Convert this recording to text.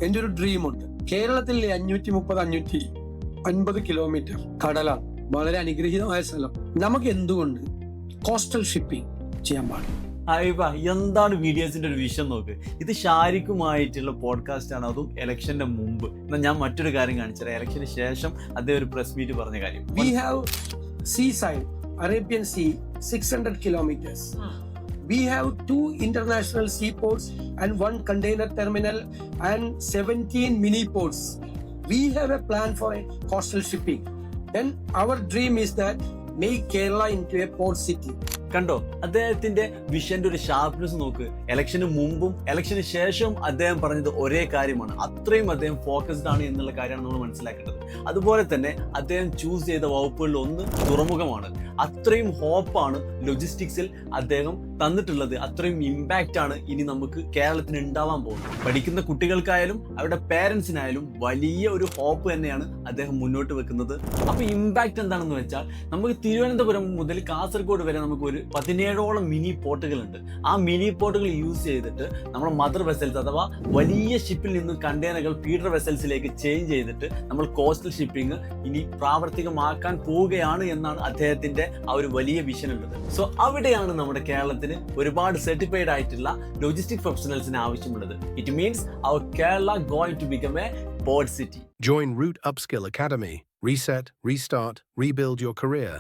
എൻ്റെ ഒരു ഡ്രീമുണ്ട്. കേരളത്തിൽ 530-550 കിലോമീറ്റർ കടലാണ്, വളരെ അനുഗ്രഹീതമായ സ്ഥലം. നമുക്ക് എന്തുകൊണ്ട് കോസ്റ്റൽ ഷിപ്പിംഗ് ചെയ്യാൻ പാടില്ല? അയ്യപ്പ, എന്താണ് വീഡിയോസിന്റെ ഒരു വിഷൻ നോക്ക്. ഇത് ഷാരിഖുമായിട്ടുള്ള പോഡ്കാസ്റ്റ് ആണ്, അതും ഇലക്ഷന്റെ മുമ്പ്. എന്നാൽ ഞാൻ മറ്റൊരു കാര്യം കാണിച്ചത്, ഇലക്ഷന് ശേഷം അദ്ദേഹം ഒരു പ്രസ് മീറ്റ് പറഞ്ഞ കാര്യം. We have seaside, Arabian Sea, 600 kilometers. We have 2 international seaports and 1 container terminal and 17 mini ports. We have a plan for a coastal shipping. Then our dream is that make Kerala into a port city. കണ്ടോ അദ്ദേഹത്തിന്റെ വിഷന്റെ ഒരു sharpness നോക്ക്. ഇലക്ഷന് മുമ്പും ഇലക്ഷന് ശേഷവും അദ്ദേഹം പറഞ്ഞത് ഒരേ കാര്യമാണ്. അത്രയും അദ്ദേഹം ഫോക്കസ്ഡ് ആണ് എന്നുള്ള കാര്യമാണ് നമ്മൾ മനസ്സിലാക്കേണ്ടത്. അതുപോലെ തന്നെ അദ്ദേഹം ചൂസ് ചെയ്ത വകുപ്പുകളിൽ ഒന്ന് തുറമുഖമാണ്. അത്രയും ഹോപ്പാണ് ലൊജിസ്റ്റിക്സിൽ അദ്ദേഹം തന്നിട്ടുള്ളത്. അത്രയും ഇമ്പാക്റ്റ് ആണ് ഇനി നമുക്ക് കേരളത്തിന് ഉണ്ടാവാൻ പോകുന്നത്. പഠിക്കുന്ന കുട്ടികൾക്കായാലും അവരുടെ പേരൻസിനായാലും വലിയ ഒരു ഹോപ്പ് തന്നെയാണ് അദ്ദേഹം മുന്നോട്ട് വെക്കുന്നത്. അപ്പൊ ഇമ്പാക്റ്റ് എന്താണെന്ന് വെച്ചാൽ, നമുക്ക് തിരുവനന്തപുരം മുതൽ കാസർഗോഡ് വരെ നമുക്ക് ഒരു 17ഓളം മിനി പോർട്ടുകളുണ്ട്. ആ മിനി പോർട്ടുകൾ യൂസ് ചെയ്തിട്ട് നമ്മുടെ മദർ വെസൽസ് അഥവാ വലിയ ഷിപ്പിൽ നിന്ന് കണ്ടെയ്നറുകൾ ഫീഡർ വെസൽസിലേക്ക് ചേഞ്ച് ചെയ്തിട്ട് നമ്മൾ കോസ്റ്റൽ ഷിപ്പിംഗ് ഇനി പ്രാവർത്തികമാക്കാൻ പോവുകയാണ് എന്നാണ് അദ്ദേഹത്തിന്റെ ആ ഒരു വലിയ വിഷൻ ഉള്ളത്. സോ അവിടെയാണ് നമ്മുടെ കേരളത്തിന് ഒരുപാട് സർട്ടിഫൈഡ് ആയിട്ടുള്ള ലോജിസ്റ്റിക് പ്രൊഫഷണൽസിന് ആവശ്യമുള്ളത്. ഇറ്റ് മീൻസ് അവർ Kerala going to become a port city. Join Root Upskill Academy. Reset, restart, rebuild your career.